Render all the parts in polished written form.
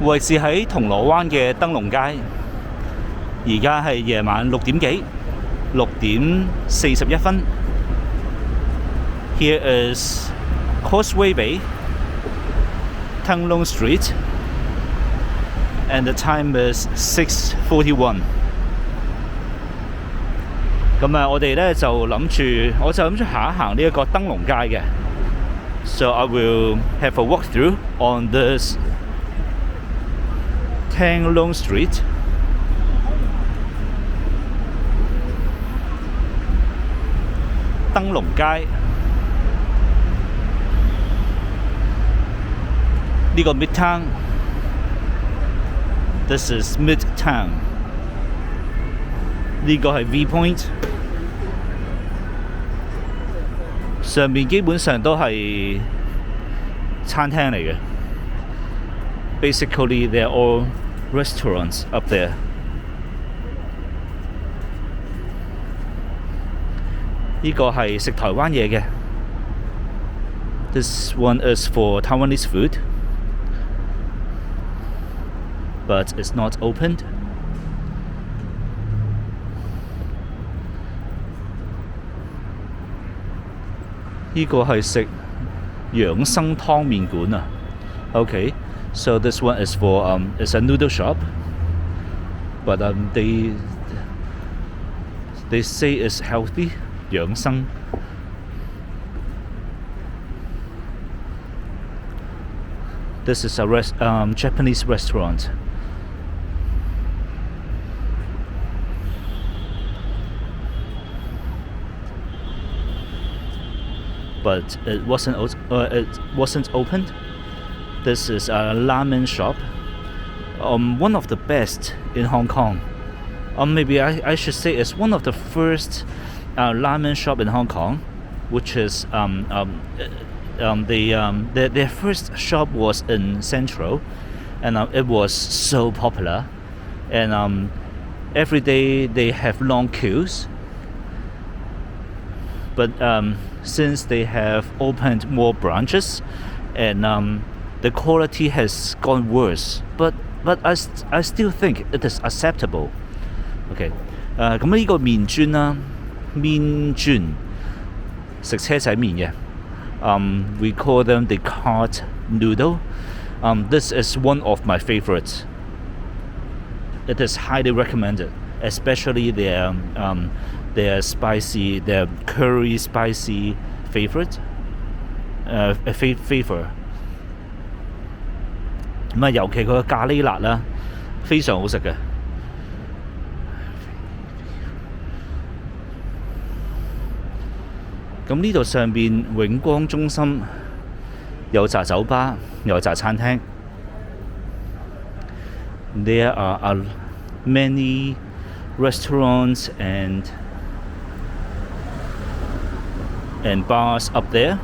位置喺銅鑼灣嘅登龍街，而家係夜晚6點幾，6點41分。Here is Causeway Bay, Tang Street, and the time is 6:41。咁啊，我就諗住行一行呢一個登龍街嘅。So I will have a walkthrough on this Tang Street。登龍街呢個 Midtown， This is Midtown。呢個係 V Point， 上面基本上都係餐廳嚟嘅。Basically, they're all restaurants up there。呢個係食台灣嘢嘅。This one is for Taiwanese food, but it's not opened。呢個係食養生湯麵館啊。Okay, so this one is for it's a noodle shop, but they say it's healthy。養生。This is a Japanese restaurant。But it wasn't opened. This is a ramen shop. One of the best in Hong Kong. Maybe I should say it's one of the first ramen shop in Hong Kong, which is their first shop was in Central, and it was so popular, and every day they have long queues. But since they have opened more branches, and the quality has gone worse, but I still think it is acceptable. Okay， 咁呢個麵磚啦。麵磚食車仔麵嘅，we call them the cart noodle. This is one of my favorites. It is highly recommended, especially their spicy, their curry spicy flavor. 咁啊，尤其佢嘅咖喱辣啦，非常好食嘅。咁呢度上邊永光中心有扎酒吧，有扎餐廳。There are many restaurants and bars up there。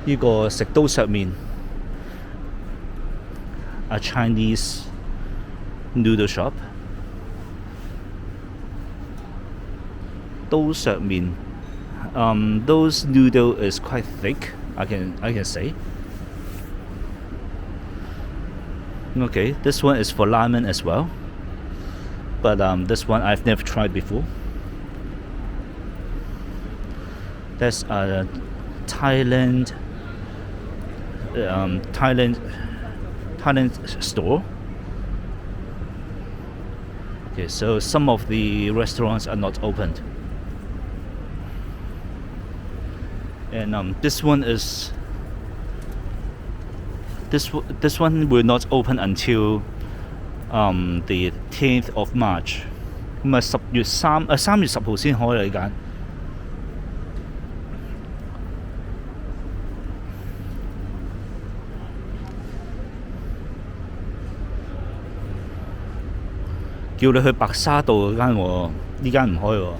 呢個食刀削麵 ，a Chinese noodle shop。刀削麵，those noodle is quite thick. I can say. Okay, this one is for ramen as well, but this one I've never tried before. That's a Thailand store. Okay, so some of the restaurants are not opened. And this one will not open until the 10th of March。咁啊3月10號先開啦呢間。叫你去白沙道嗰間喎，呢間唔開喎。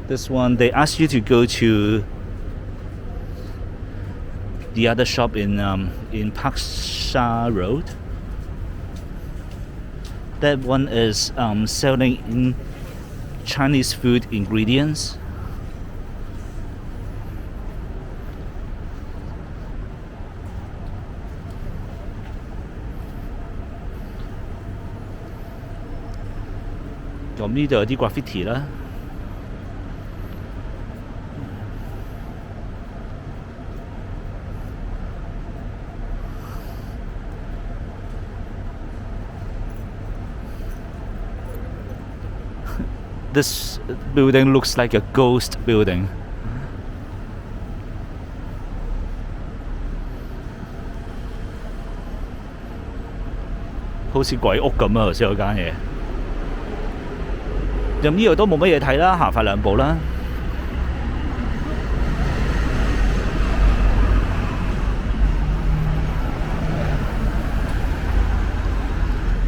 This one they ask you to go to the other shop in Pak Sha Road. That one is selling Chinese food ingredients. 咁呢度有啲 graffiti 啦。This building looks like a ghost building. 好似鬼屋咁啊！頭先嗰間嘢。咁呢度都冇乜嘢睇啦，行快2步啦。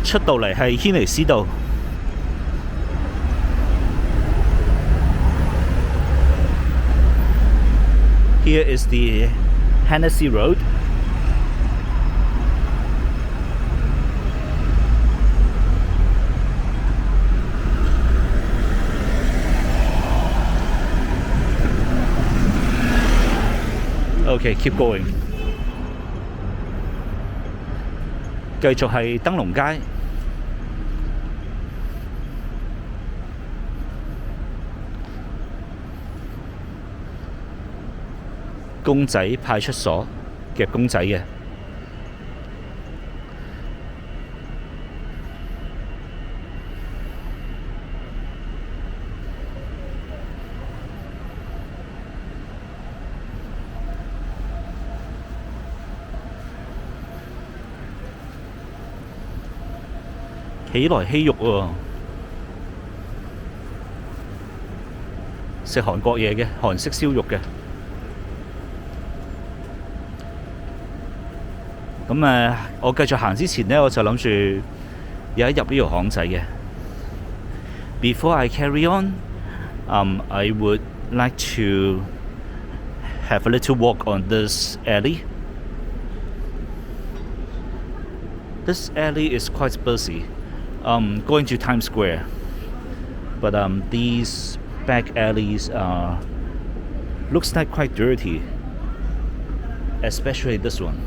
出到嚟係軒尼詩道。Here is the Hennessy Road. Okay, keep going. 繼續係燈籠街。公仔派出所夾公仔嘅。喜來喜肉喎，食韓國嘢嘅，韓式燒肉嘅。咁我繼續行之前呢，我就諗住有一入呢條巷仔嘅。Before I carry on, I would like to have a little walk on this alley. This alley is quite busy. Going to Times Square, but these back alleys looks like quite dirty, especially this one.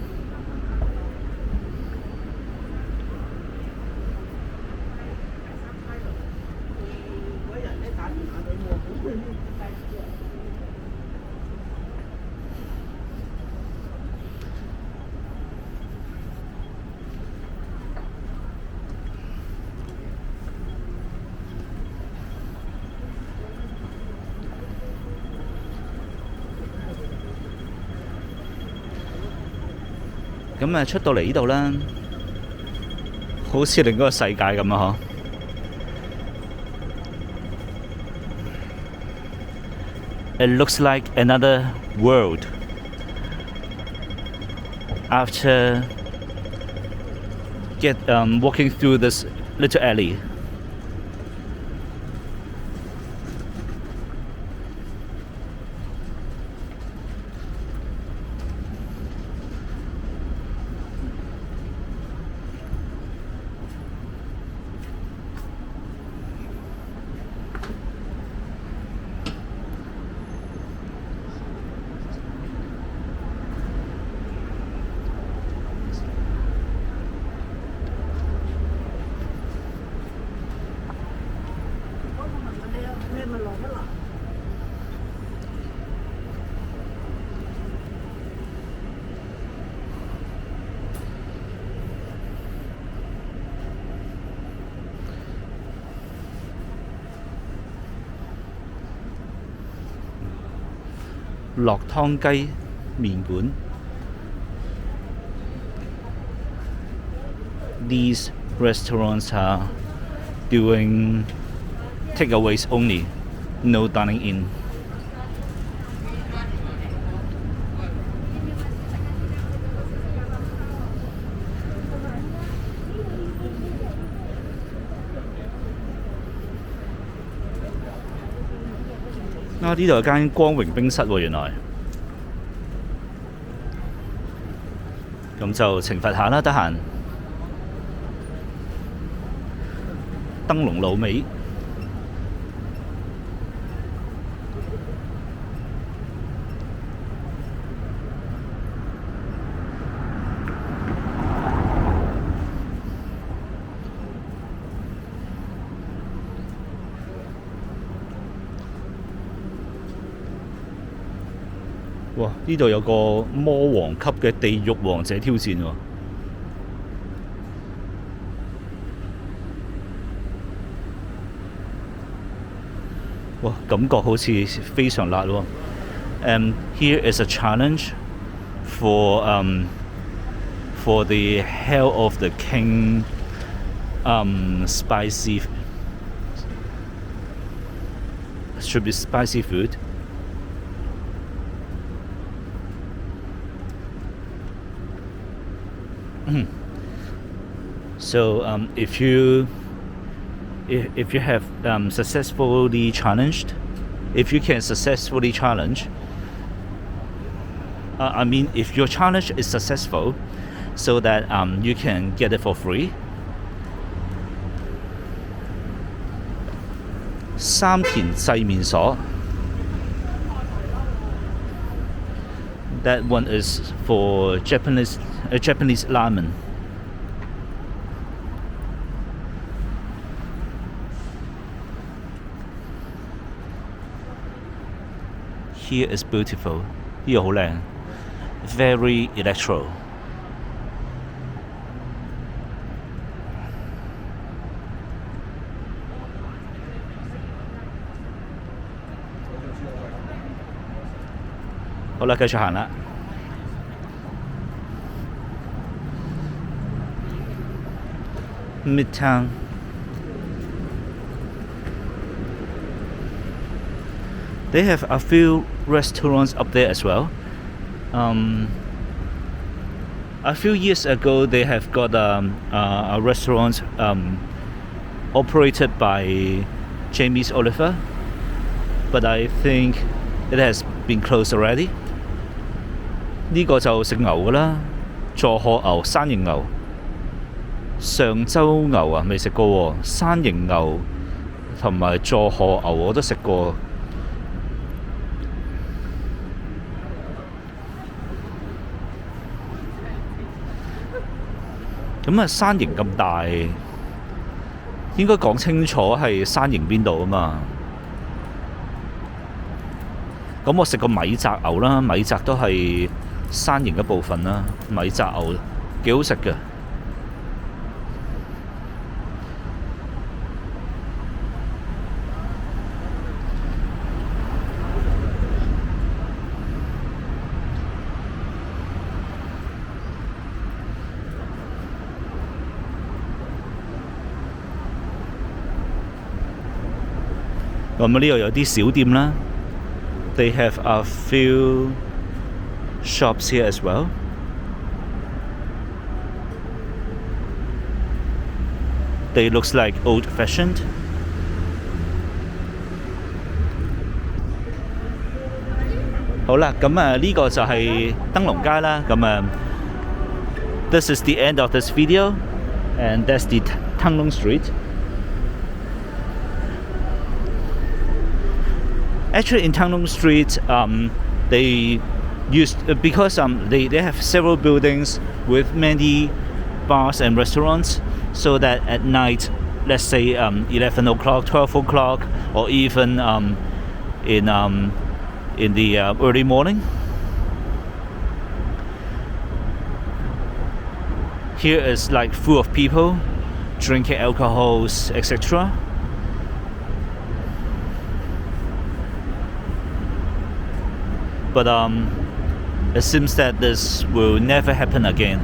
咁出到嚟呢度啦，好似另一個世界咁啊！嗬。It looks like another world. After walking through this little alley. 落湯雞麵館。These restaurants are doing takeaways only, no dining in. 呢度有間光榮冰室喎，原來。咁就懲罰下啦，得閒。燈籠滷味。哇！呢度有個魔王級嘅地獄王者挑戰喎。哇！感覺好似非常辣喎。Here is a challenge for the Hell of the King spicy should be spicy food. So if you have successfully challenged, if you can successfully challenge, I mean if your challenge is successful, so that you can get it for free. 三田製麵所 That one is for Japanese ramen. Here is beautiful. 呢個好靚 ，very electro。好啦，繼續行啦。Midtown。They have a few restaurants up there as well. A few years ago, they have got a restaurant operated by Jamie Oliver, but I think it has been closed already. 呢個就食牛㗎啦，佐賀牛、山形牛、上州牛啊，未食過喎。山形牛同埋佐賀牛我都食過。咁啊，山形咁大，應該講清楚係山形邊度啊嘛。咁我食過米澤牛啦，米澤都係山形一部分啦。米澤牛幾好食嘅。咁呢度有啲小店啦。They have a few shops here as well. They looks like old-fashioned. 好啦，咁呢個就係燈籠街啦。咁this is the end of this video, and that's the Tang Street. Actually, in Tang Street, they used because they have several buildings with many bars and restaurants, so that at night, let's say 11 o'clock, 12 o'clock, or even in the early morning, here is like full of people drinking alcohols, etc. But it seems that this will never happen again.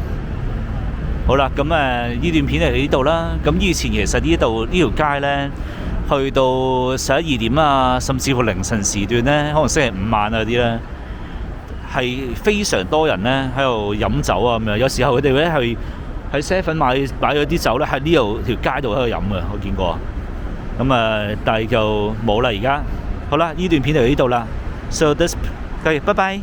好啦，咁呢段片嚟呢度啦。咁以前其實呢條街呢，去到11、2點啊，甚至乎凌晨時段呢，可能星期5晚嗰啲呢，係非常多人呢喺度飲酒啊咁樣。有時候佢哋咧係喺 7 買咗啲酒咧，喺呢度條街度喺度飲嘅，我見過。咁但係就冇啦而家。好啦，呢段片嚟呢度啦。So this 拜拜。